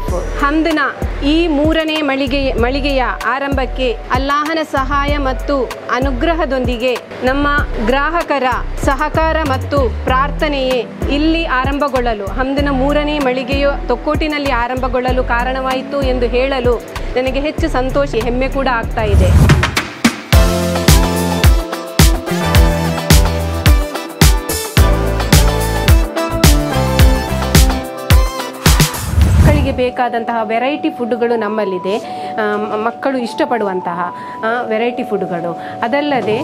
Life. ಹಮ್ದನ ಈ 3ನೇ ಮಳಿಗೆಯ ಆರಂಭಕ್ಕೆ ಅಲ್ಲಾಹನ ಸಹಾಯ ಮತ್ತು ಅನುಗ್ರಹದೊಂದಿಗೆ ನಮ್ಮ ಗ್ರಾಹಕರ ಸಹಕಾರ ಮತ್ತು ಪ್ರಾರ್ಥನೆಯೇ ಇಲ್ಲಿ ಆರಂಭಗೊಳ್ಳಲು, ಹಮ್ದನ 3ನೇ ಮಳಿಗೆಯು ತೊಕ್ಕೋಟಿನಲ್ಲಿ ಆರಂಭಗೊಳ್ಳಲು ಕಾರಣವಾಯಿತು ಎಂದು ಹೇಳಲು ನನಗೆ ಹೆಚ್ಚು ಸಂತೋಷ, ಹೆಮ್ಮೆ ಕೂಡ ಆಗ್ತಾ ಇದೆ. ಮಕ್ಕಳಿಗೆ ಬೇಕಾದಂತಹ ವೆರೈಟಿ ಫುಡ್ಗಳು ನಮ್ಮಲ್ಲಿದೆ, ಮಕ್ಕಳು ಇಷ್ಟಪಡುವಂತಹ ವೆರೈಟಿ ಫುಡ್ಗಳು. ಅದಲ್ಲದೆ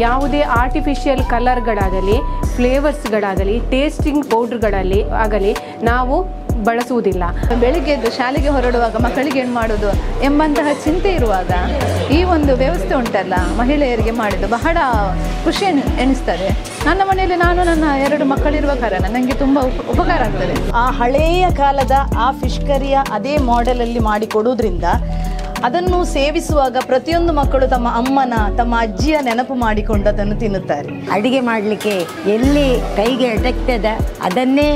ಯಾವುದೇ ಆರ್ಟಿಫಿಷಿಯಲ್ ಕಲರ್ಗಳಾಗಲಿ, ಫ್ಲೇವರ್ಸ್ಗಳಾಗಲಿ, ಟೇಸ್ಟಿಂಗ್ ಪೌಡ್ರ್ಗಳಲ್ಲಿ ಆಗಲಿ ನಾವು ಬಳಸುವುದಿಲ್ಲ. ಬೆಳಿಗ್ಗೆ ಎದ್ದು ಶಾಲೆಗೆ ಹೊರಡುವಾಗ ಮಕ್ಕಳಿಗೆ ಏನು ಮಾಡೋದು ಎಂಬಂತಹ ಚಿಂತೆ ಇರುವಾಗ ಈ ಒಂದು ವ್ಯವಸ್ಥೆ ಉಂಟಲ್ಲ ಮಹಿಳೆಯರಿಗೆ ಮಾಡಿದ್ದು ಬಹಳ ಖುಷಿ ಎನಿಸ್ತದೆ. ನನ್ನ ಮನೆಯಲ್ಲಿ ನಾನು ನನ್ನ 2 ಮಕ್ಕಳಿರುವ ಕಾರಣ ನನಗೆ ತುಂಬ ಉಪಕಾರ ಆಗ್ತದೆ. ಆ ಹಳೆಯ ಕಾಲದ ಆ ಫಿಶ್ ಕರಿಯ ಅದೇ ಮಾಡೆಲಲ್ಲಿ ಮಾಡಿಕೊಡೋದ್ರಿಂದ ಅದನ್ನು ಸೇವಿಸುವಾಗ ಪ್ರತಿಯೊಂದು ಮಕ್ಕಳು ತಮ್ಮ ಅಮ್ಮನ, ತಮ್ಮ ಅಜ್ಜಿಯ ನೆನಪು ಮಾಡಿಕೊಂಡು ಅದನ್ನು ತಿನ್ನುತ್ತಾರೆ. ಅಡುಗೆ ಮಾಡಲಿಕ್ಕೆ ಎಲ್ಲಿ ಕೈಗೆ ಎಟಕ್ತದ ಅದನ್ನೇ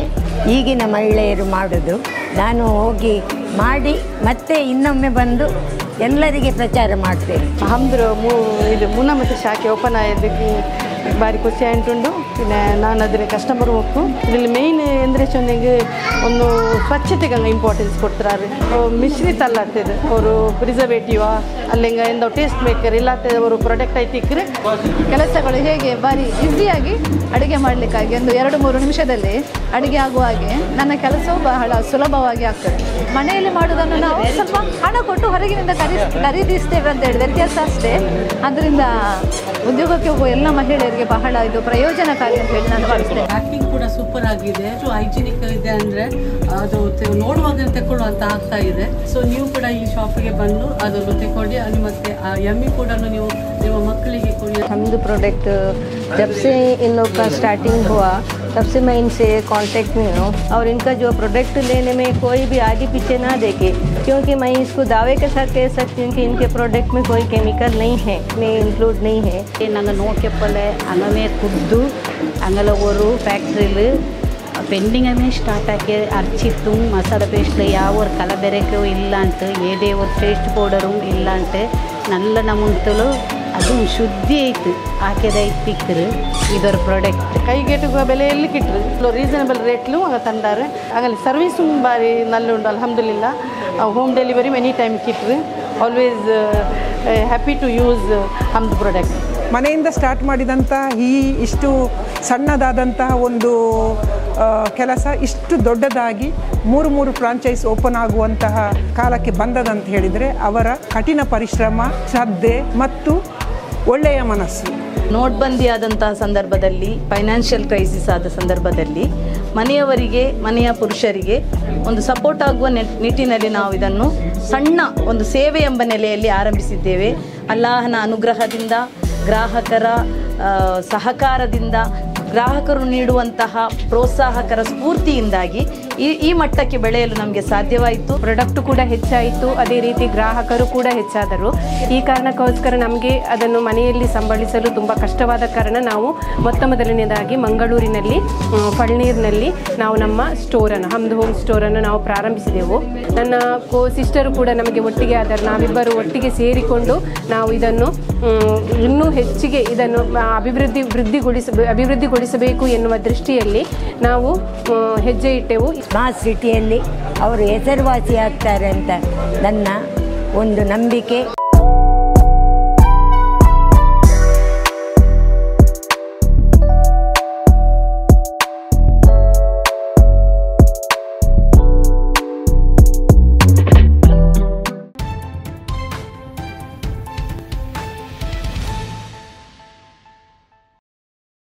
ಈಗಿನ ಮಹಿಳೆಯರು ಮಾಡೋದು. ನಾನು ಹೋಗಿ ಮಾಡಿ ಮತ್ತೆ ಇನ್ನೊಮ್ಮೆ ಬಂದು ಎಲ್ಲರಿಗೆ ಪ್ರಚಾರ ಮಾಡ್ತೇನೆ. ಹಮ್ದ್ರ ಇದು ಮೂನಮತಿ ಶಾಖೆ ಓಪನ್ ಆಗೋದಕ್ಕೆ ಬಾರಿ ಖುಷಿ ಆಂಟುಂಡು. പിന്നെ ನಾನು അതിന് കസ്റ്റമർ നോക്കും. ഇതിൽ മെയിൻ എന്തിനാ വെച്ചെങ്കിൽ ഒന്ന് ಸ್ವಚ್ಛತೆಗೆ ಇಂಪಾರ್ಟೆನ್ಸ್ ಕೊಡ್ತಾರೆ. ಮಿಶ್ರಿತಲ್ಲತ್ತದು ಅವರು ಪ್ರಿಸರ್ವೇಟಿವಾ ಅಲ್ಲಿಂಗ ಎಂದ ಟೇಸ್ಟ್ ಮೇಕರ್ ಇಲ್ಲತ್ತದ ಅವರು ಪ್ರಾಡಕ್ಟ್ ಐತಿಕ್ರೆ ಕೆಲಸಗಳು ಹೇಗೆ ಬಾರಿ ಈಸಿಯಾಗಿ ಅಡುಗೆ ಮಾಡಲಿಕ್ಕಾಗಿ ಒಂದು 2-3 ನಿಮಿಷದಲ್ಲಿ ಅಡುಗೆ ಆಗುವ ಹಾಗೆ ನನ್ನ ಕೆಲಸವು ಬಹಳ ಸುಲಭವಾಗಿ ಆಗ್ತದೆ. ಮನೆಯಲ್ಲಿ ಮಾಡೋದನ್ನು ನಾವು ಸ್ವಲ್ಪ ಹಣ ಕೊಟ್ಟು ಹೊರಗಿನಿಂದ ಖರೀದಿಸ್ತೇವೆ ಅಂತ ಹೇಳಿ ವ್ಯತ್ಯಾಸ ಅಷ್ಟೇ. ಅದರಿಂದ ಉದ್ಯೋಗಕ್ಕೆ ಹೋಗುವ ಎಲ್ಲ ಮಹಿಳೆಯರಿಗೆ ಬಹಳ ಇದು ಪ್ರಯೋಜನಕಾರಿ ಅಂತ ಹೇಳಿ ನಾನು ಭಾವಿಸ್ತೇನೆ. ಪ್ಯಾಕಿಂಗ್ ಕೂಡ ಸೂಪರ್ ಆಗಿದೆ, ಹೈಜಿನಿಕ್ ಇದೆ, ಅಂದರೆ ಅದು ನೋಡುವಾಗ ತಗೊಳ್ಳುವಂತ ಆಗ್ತಾ ಇದೆ. ಸೊ ನೀವು ಕೂಡ ಈ ಶಾಪಿಗೆ ಬಂದು ಅದನ್ನು ತಗೊಳ್ಳಿ, ಅದು ಮತ್ತೆ ಆ ಎಮ್ಮಿ ಕೂಡ ನೀವು ನಿಮ್ಮ ಮಕ್ಕಳಿಗೆ ಕೊಡಿ. हमद प्रोडक्ट जब से इन लोग का स्टार्टिंग हुआ तब से मैं इनसे कांटेक्ट में हूँ और इनका जो प्रोडक्ट लेने में कोई भी आगे पीछे ना देखे, क्योंकि मैं इसको दावे के साथ कह सकती हूँ कि इनके प्रोडक्ट में कोई केमिकल नहीं है, में इंक्लूड नहीं है. ನಂಗೆ ನೋಕೆಪ್ಪಲೆ ಅಂಗಮೇ ಕುದ್ದು ಅಂಗಲವರು ಫ್ಯಾಕ್ಟ್ರಿಲಿ ಪೆಂಡಿಂಗ್ ಅಮೇ ಸ್ಟಾರ್ಟ್ ಆಗಿ ಅರ್ಚಿತ್ತು ಮಸಾಲ ಪೇಸ್ಟ್ಲು ಯಾವ ಕಲಬೆರಕೆ ಇಲ್ಲ ಅಂತ ಏದೇ ಟೇಸ್ಟ್ ಪೌಡರು ಇಲ್ಲ ಅಂತ ನಲ್ಲ ನಮ್ಮಂತಲು ಅದು ಶುದ್ಧಿ ಐತು ಹಾಕಿದ ತಿಕ್ಕರು ಇದರ ಪ್ರಾಡಕ್ಟ್ ಕೈಗೆಟುಕುವ ಬೆಲೆಯಲ್ಲಿ ಕಿಟ್ಟರು ರೀಸನಬಲ್ ರೇಟ್ಲು ಆಗ ತಂದಾರೆ. ಆಗಲಿ ಸರ್ವಿಸು ಬಾರಿ ನಲ್ಲ ಉಂಟು ಅಲ್ಹಮ್ದುಲಿಲ್ಲಾ. ಹೋಮ್ ಡೆಲಿವರಿ ಮೆನಿ ಟೈಮ್ ಕಿಟ್ಟರು. Always happy to use Hamd product. ಮನೆಯಿಂದ ಸ್ಟಾರ್ಟ್ ಮಾಡಿದಂಥ ಇಷ್ಟು ಸಣ್ಣದಾದಂತಹ ಒಂದು ಕೆಲಸ ಇಷ್ಟು ದೊಡ್ಡದಾಗಿ 3 ಫ್ರಾಂಚೈಸ್ ಓಪನ್ ಆಗುವಂತಹ ಕಾಲಕ್ಕೆ ಬಂದದಂತ ಹೇಳಿದರೆ ಅವರ ಕಠಿಣ ಪರಿಶ್ರಮ, ಶ್ರದ್ಧೆ ಮತ್ತು ಒಳ್ಳೆಯ ಮನಸ್ಸು. ನೋಟ್ಬಂದಿ ಆದಂತಹ ಸಂದರ್ಭದಲ್ಲಿ, ಫೈನಾನ್ಷಿಯಲ್ ಕ್ರೈಸಿಸ್ ಆದ ಸಂದರ್ಭದಲ್ಲಿ ಮನೆಯವರಿಗೆ, ಮನೆಯ ಪುರುಷರಿಗೆ ಒಂದು ಸಪೋರ್ಟ್ ಆಗುವ ನಿಟ್ಟಿನಲ್ಲಿ ನಾವು ಇದನ್ನು ಸಣ್ಣ ಒಂದು ಸೇವೆ ಎಂಬ ನೆಲೆಯಲ್ಲಿ ಆರಂಭಿಸಿದ್ದೇವೆ. ಅಲ್ಲಾಹನ ಅನುಗ್ರಹದಿಂದ, ಗ್ರಾಹಕರ ಸಹಕಾರದಿಂದ, ಗ್ರಾಹಕರು ನೀಡುವಂತಹ ಪ್ರೋತ್ಸಾಹಕರ ಸ್ಫೂರ್ತಿಯಿಂದಾಗಿ ಈ ಮಟ್ಟಕ್ಕೆ ಬೆಳೆಯಲು ನಮಗೆ ಸಾಧ್ಯವಾಯಿತು. ಪ್ರಾಡಕ್ಟ್ ಕೂಡ ಹೆಚ್ಚಾಯಿತು, ಅದೇ ರೀತಿ ಗ್ರಾಹಕರು ಕೂಡ ಹೆಚ್ಚಾದರು. ಈ ಕಾರಣಕ್ಕೋಸ್ಕರ ನಮಗೆ ಅದನ್ನು ಮನೆಯಲ್ಲಿ ಸಂಭಾಳಿಸಲು ತುಂಬ ಕಷ್ಟವಾದ ಕಾರಣ ನಾವು ಮೊದಲನೇದಾಗಿ ಮಂಗಳೂರಿನಲ್ಲಿ ಫಳ್ನೀರಿನಲ್ಲಿ ನಾವು ನಮ್ಮ ಸ್ಟೋರನ್ನು, ಹಮ್ದ್ ಹೋಮ್ ಸ್ಟೋರನ್ನು ನಾವು ಪ್ರಾರಂಭಿಸಿದೆವು. ನನ್ನ ಸಿಸ್ಟರು ಕೂಡ ನಮಗೆ ಒಟ್ಟಿಗೆ ಆದರು. ನಾವಿಬ್ಬರು ಒಟ್ಟಿಗೆ ಸೇರಿಕೊಂಡು ನಾವು ಇದನ್ನು ಇನ್ನೂ ಹೆಚ್ಚಿಗೆ ಇದನ್ನು ಅಭಿವೃದ್ಧಿಗೊಳಿಸಬೇಕು ಎನ್ನುವ ದೃಷ್ಟಿಯಲ್ಲಿ ನಾವು ಹೆಜ್ಜೆ ಇಟ್ಟೆವು. ಸ್ಮಾರ್ಟ್ ಸಿಟಿಯಲ್ಲಿ ಅವರು ಹೆಸರುವಾಸಿ ಆಗ್ತಾರೆ ಅಂತ ನನ್ನ ಒಂದು ನಂಬಿಕೆ